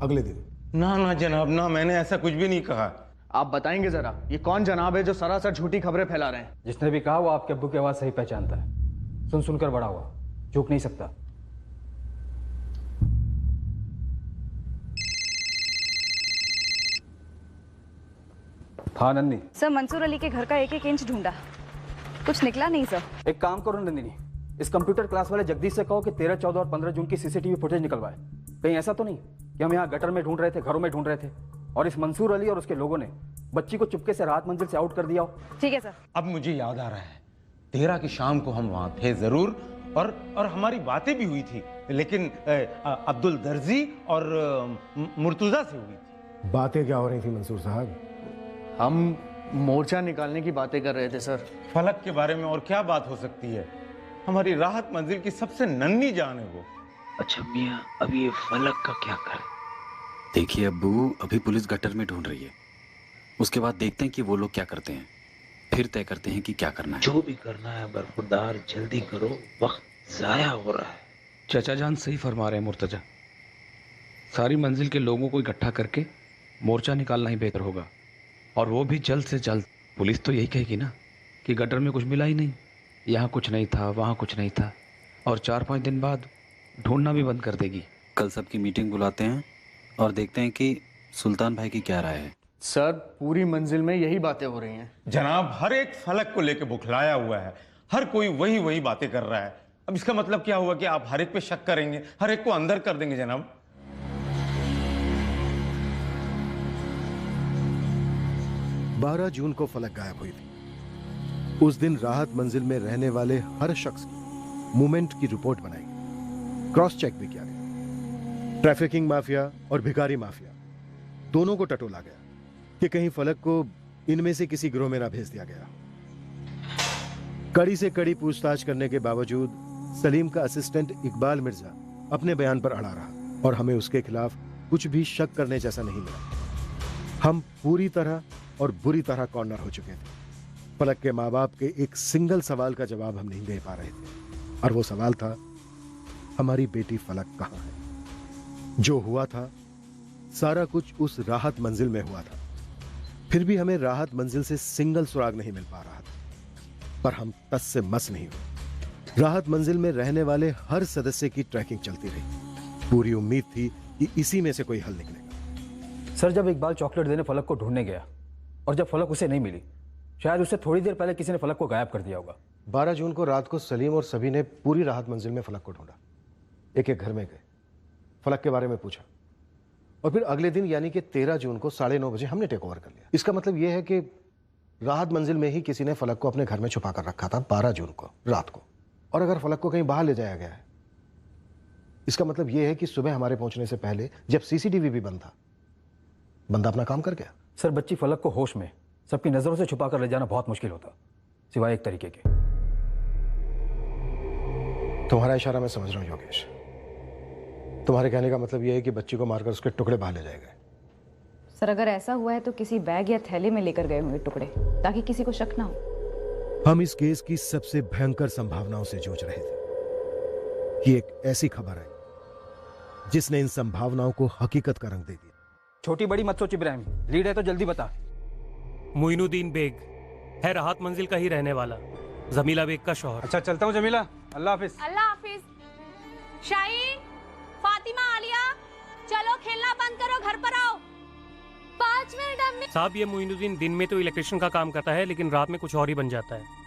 Speaker 11: अगले दिन।
Speaker 7: ना ना जनाब ना, मैंने ऐसा कुछ भी नहीं कहा।
Speaker 18: आप बताएंगे जरा, ये कौन जनाब है जो सरासर झूठी खबरें फैला रहे हैं?
Speaker 6: जिसने भी कहा वो आपके अब्बू की आवाज सही पहचानता है, सुन सुनकर बड़ा हुआ, चूक नहीं सकता। हाँ नंदिनी।
Speaker 13: सर मंसूर अली के घर का एक एक इंच ढूंढा, कुछ निकला नहीं सर।
Speaker 6: एक काम करो नंदिनी, इस कंप्यूटर क्लास वाले जगदीश से कहो कि 13, 14 और 15 जून की सीसीटीवी फुटेज निकलवाए। कहीं ऐसा तो नहीं कि हम यहाँ गटर में ढूंढ रहे थे, घरों में ढूंढ रहे थे और इस मंसूर अली और उसके लोगों ने बच्ची को चुपके से राहत मंजिल से आउट कर दिया हो।
Speaker 13: ठीक है सर।
Speaker 7: अब मुझे याद आ रहा है, 13 की शाम को हम वहां थे जरूर, और हमारी बातें भी हुई थी, लेकिन अब्दुल दर्जी और मुर्तुजा से हुई थी।
Speaker 11: बातें क्या हो रही थी मंसूर साहब?
Speaker 18: हम मोर्चा निकालने की बातें कर रहे थे सर।
Speaker 7: फलक के बारे में और क्या बात हो सकती है? हमारी राहत मंजिल की सबसे नन्ही जान है वो।
Speaker 20: अच्छा मियाँ, अब ये फलक का क्या करें?
Speaker 21: देखिए अब्बू, अभी पुलिस गटर में ढूंढ रही है, उसके बाद देखते हैं कि वो लोग क्या करते हैं, फिर तय करते हैं कि क्या करना है।
Speaker 20: जो भी करना है बरखुरदार जल्दी करो, वक्त जाया हो रहा है।
Speaker 2: चाचा जान सही फरमा रहे हैं मुर्तजा, सारी मंजिल के लोगों को इकट्ठा करके मोर्चा निकालना ही बेहतर होगा, और वो भी जल्द से जल्द। पुलिस तो यही कहेगी ना कि गटर में कुछ मिला ही नहीं, यहाँ कुछ नहीं था, वहाँ कुछ नहीं था, और 4-5 दिन बाद ढूंढना भी बंद कर देगी।
Speaker 21: कल सबकी मीटिंग बुलाते हैं और देखते हैं कि सुल्तान भाई की क्या राय है।
Speaker 18: सर पूरी मंजिल में यही बातें हो रही हैं।
Speaker 7: जनाब हर एक फलक को लेकर बुखलाया हुआ है, हर कोई वही बातें कर रहा है। अब इसका मतलब क्या हुआ कि आप हर एक पे शक करेंगे, हर एक को अंदर कर देंगे जनाब?
Speaker 11: 12 जून को फलक गायब हुई थी। उस दिन राहत मंजिल में रहने वाले हर शख्स की मूवमेंट की रिपोर्ट बनाई गई, क्रॉस चेक भी किया गया। ट्रैफिकिंग माफिया और भिखारी माफिया दोनों को टटोला गया कि कहीं फलक को इनमें से किसी गिरोह में ना भेज दिया गया। कड़ी से कड़ी पूछताछ करने के बावजूद सलीम का असिस्टेंट इकबाल मिर्जा अपने बयान पर अड़ा रहा और हमें उसके खिलाफ कुछ भी शक करने जैसा नहीं मिला। हम पूरी तरह और बुरी तरह कॉर्नर हो चुके थे। फलक के माँ बाप के एक सिंगल सवाल का जवाब हम नहीं दे पा रहे थे, और वो सवाल था, हमारी बेटी फलक कहाँ है? जो हुआ था सारा कुछ उस राहत मंजिल में हुआ था। फिर भी हमें राहत मंजिल से सिंगल सुराग नहीं मिल पा रहा था, पर हम तस से मस नहीं हुए। राहत मंजिल में रहने वाले हर सदस्य की ट्रैकिंग चलती रही। पूरी उम्मीद थी कि इसी में से कोई हल निकलेगा।
Speaker 6: सर, जब इकबाल चॉकलेट देने फलक को ढूंढने गया और जब फलक उसे नहीं मिली, शायद उससे थोड़ी देर पहले किसी ने फलक को गायब कर दिया होगा।
Speaker 11: 12 जून को रात को सलीम और सभी ने पूरी राहत मंजिल में फलक को ढूंढा। एक एक घर में गए, फलक के बारे में पूछा, और फिर अगले दिन यानी कि 13 जून को 9:30 बजे हमने टेक ओवर कर लिया। इसका मतलब यह है कि राहत मंजिल में ही किसी ने फलक को अपने घर में छुपा कर रखा था 12 जून को रात को। और अगर फलक को कहीं बाहर ले जाया गया है, इसका मतलब यह है कि सुबह हमारे पहुंचने से पहले जब सीसीटीवी भी बंद था, बंदा अपना काम कर गया।
Speaker 6: सर, बच्ची फलक को होश में सबकी नजरों से छुपा कर ले जाना बहुत मुश्किल होता, सिवाय एक तरीके के।
Speaker 11: तुम्हारा इशारा मैं समझ रहा हूं योगेश। तुम्हारे कहने का मतलब यह है कि बच्ची को मारकर उसके टुकड़े बाहर ले जाए गए।
Speaker 13: सर, अगर ऐसा हुआ है तो किसी बैग या थैले में लेकर गए होंगे टुकड़े, ताकि किसी को शक ना हो।
Speaker 11: हम इस केस की सबसे भयंकर संभावनाओं से जूझ रहे थे कि एक ऐसी खबर है जिसने इन संभावनाओं को हकीकत का रंग दे दिया।
Speaker 6: छोटी बड़ी मत सोच इब्राहिम, लीड है तो जल्दी बता।
Speaker 16: मोइनुद्दीन बेग है राहत मंजिल का ही रहने वाला, जमीला बेग का शौहर।
Speaker 6: अच्छा, चलता हूँ जमीला, अल्लाह हाफिज।
Speaker 1: अल्लाह हाफिज। शाहीन, फातिमा, आलिया, चलो खेलना बंद करो, घर पर आओ। 5 मिनट अम्मी।
Speaker 16: साहब, ये मोइनुद्दीन दिन में तो इलेक्ट्रिशियन का काम करता है, लेकिन रात में कुछ और ही बन जाता है।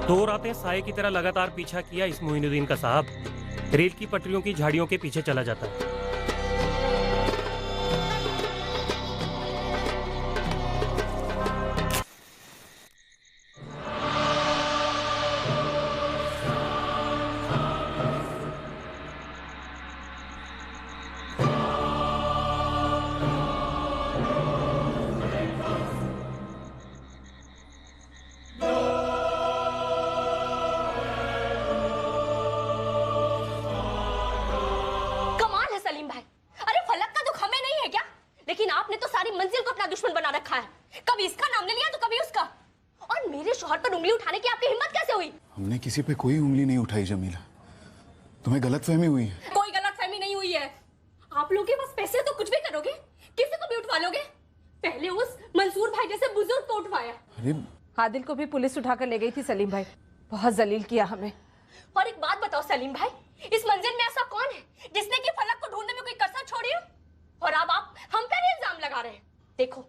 Speaker 16: दो रातें साए की तरह लगातार पीछा किया इस मोइनुद्दीन का साहब। रेल की पटरियों की झाड़ियों के पीछे चला जाता है।
Speaker 8: हमने किसी पे कोई उंगली नहीं उठाई जमीला, तुम्हें गलतफहमी हुई है।
Speaker 1: कोई गलतफहमी नहीं हुई है। आप लोगों के पास पैसे तो कुछ भी करोगे, किसी को भी उठवा लोगे। पहले उस मंसूर भाई जैसे बुजुर्ग को उठवाया।
Speaker 8: अरे
Speaker 17: आदिल को भी पुलिस उठाकर ले गई थी सलीम भाई, बहुत जलील किया हमें।
Speaker 1: और एक बात बताओ सलीम भाई, इस मंजिल में ऐसा कौन है जिसने कि फलक को ढूंढने में कोई कसर छोड़ी हो? और अब आप हम पर इल्जाम लगा रहे हैं। देखो,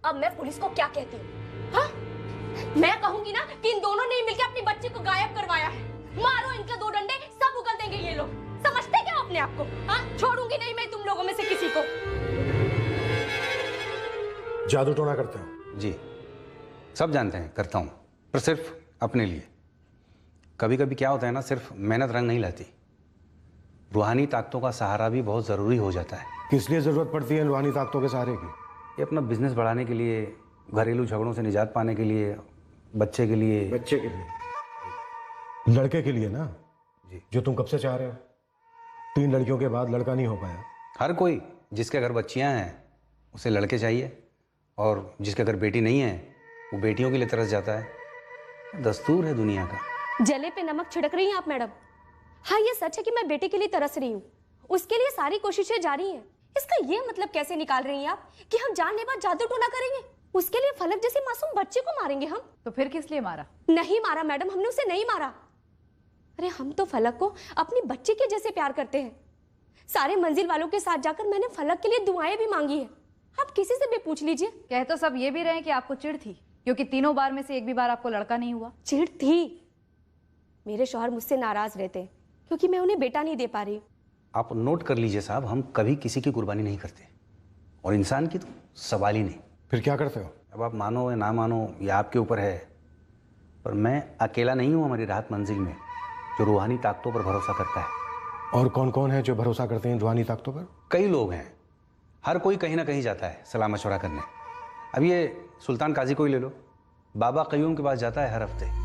Speaker 1: अब मैं पुलिस को क्या कहती हूँ, हाँ? मैं कहूंगी ना कि इन दोनों ने मिलकर अपनी बच्ची को गायब करवाया है। मारो इनके 2 डंडे, सब उगल देंगे ये लोग। समझते क्या अपने आप को? हाँ, छोड़ूंगी नहीं मैं तुम लोगों में से किसी को।
Speaker 11: जादू टोना करते हो?
Speaker 19: जी, सब जानते हैं, करता हूँ, पर सिर्फ अपने लिए। कभी कभी क्या होता है ना, सिर्फ मेहनत रंग नहीं लाती, रूहानी ताकतों का सहारा भी बहुत ज़रूरी हो जाता है।
Speaker 11: किस लिए ज़रूरत पड़ती है रूहानी ताकतों के सहारे की?
Speaker 19: ये अपना बिजनेस बढ़ाने के लिए, घरेलू झगड़ों से निजात पाने के लिए, बच्चे के लिए।
Speaker 11: बच्चे के लिए? लड़के के लिए ना जी, जो तुम कब से चाह रहे हो। 3 लड़कियों के बाद लड़का नहीं हो पाया।
Speaker 19: हर कोई जिसके घर बच्चियां हैं उसे लड़के चाहिए, और जिसके घर बेटी नहीं है वो बेटियों के लिए तरस जाता है। दस्तूर है दुनिया का।
Speaker 1: जले पे नमक छिड़क रही हैं आप मैडम। हाँ, ये सच है कि मैं बेटे के लिए तरस रही हूँ, उसके लिए सारी कोशिशें जारी हैं। इसका ये मतलब कैसे निकाल रही हैं आप कि हम जानलेवा जादू टोना करेंगे, उसके लिए फलक जैसे मासूम बच्चे को मारेंगे हम?
Speaker 13: तो फिर किस लिए मारा?
Speaker 1: नहीं मारा मैडम, हमने उसे नहीं मारा। अरे हम तो फलक को अपनी बच्ची के जैसे प्यार करते हैं। सारे मंजिल वालों के साथ जाकर मैंने फलक के लिए दुआएं भी मांगी है। आप किसी से भी पूछ लीजिए।
Speaker 13: कह तो सब ये भी रहे कि आपको चिढ़ थी, क्योंकि 3 बार में से एक भी बार आपको लड़का नहीं हुआ।
Speaker 1: चिढ़ थी। मेरे शौहर मुझसे नाराज रहते हैं क्योंकि मैं उन्हें बेटा नहीं दे पा रही।
Speaker 19: आप नोट कर लीजिए साहब, हम कभी किसी की कुर्बानी नहीं करते, और इंसान की तो सवाल ही नहीं।
Speaker 11: फिर क्या करते हो?
Speaker 19: अब आप मानो या ना मानो ये आपके ऊपर है, पर मैं अकेला नहीं हूँ हमारी राहत मंजिल में जो रूहानी ताकतों पर भरोसा करता है।
Speaker 11: और कौन कौन है जो भरोसा करते हैं रूहानी ताकतों पर?
Speaker 19: कई लोग हैं, हर कोई कहीं ना कहीं जाता है सलाह मशवरा करने। अब ये सुल्तान काजी को ही ले लो, बाबा कयूम के पास जाता है हर हफ्ते।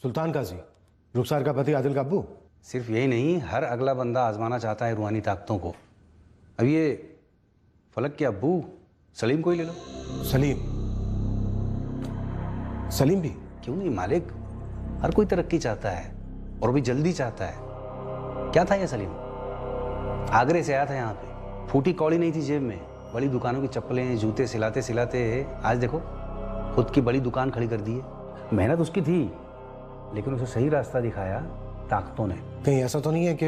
Speaker 11: सुल्तान काजी, रुखसार का पति आदिल का अब्बू?
Speaker 19: सिर्फ यही नहीं, हर अगला बंदा आजमाना चाहता है रूहानी ताकतों को। अब ये फलक के अब्बू सलीम को ही ले लो।
Speaker 11: सलीम? सलीम भी?
Speaker 19: क्यों नहीं मालिक, हर कोई तरक्की चाहता है और भी जल्दी चाहता है। क्या था ये सलीम? आगरे से आया था यहाँ पे, फूटी कौड़ी नहीं थी जेब में, बड़ी दुकानों की चप्पलें जूते सिलाते सिलाते आज देखो खुद की बड़ी दुकान खड़ी कर दी है। मेहनत उसकी थी, लेकिन उसे सही रास्ता दिखाया ताकतों ने।
Speaker 11: कहीं ऐसा तो नहीं है कि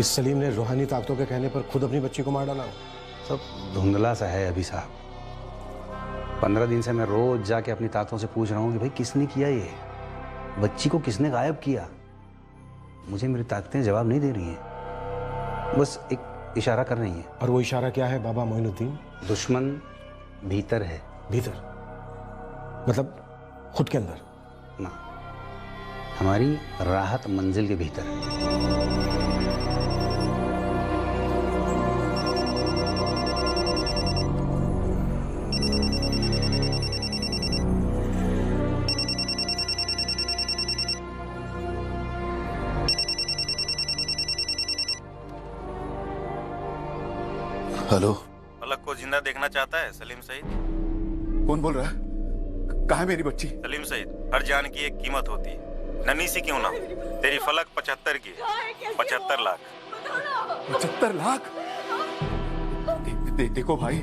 Speaker 11: इस सलीम ने रूहानी ताकतों के कहने पर खुद अपनी बच्ची को मार डाला?
Speaker 19: सब धुंधला सा है अभी साहब। 15 दिन से मैं रोज जाके अपनी ताकतों से पूछ रहा हूँ कि भाई किसने किया ये, बच्ची को किसने गायब किया। मुझे मेरी ताकतें जवाब नहीं दे रही हैं, बस एक इशारा कर रही हैं।
Speaker 11: और वो इशारा क्या है बाबा मोइनुद्दीन?
Speaker 19: दुश्मन भीतर है।
Speaker 11: भीतर मतलब खुद के अंदर?
Speaker 19: ना, हमारी राहत मंजिल के भीतर है।
Speaker 8: हेलो,
Speaker 12: फलक को जिंदा देखना चाहता है सलीम सईद।
Speaker 8: कौन बोल रहा है? कहाँ है मेरी बच्ची?
Speaker 12: सलीम सईद, हर जान की एक कीमत होती है, नन्ही सी क्यों ना। तेरी फलक 75 की है, 75 लाख।
Speaker 8: 75 लाख? देखो भाई,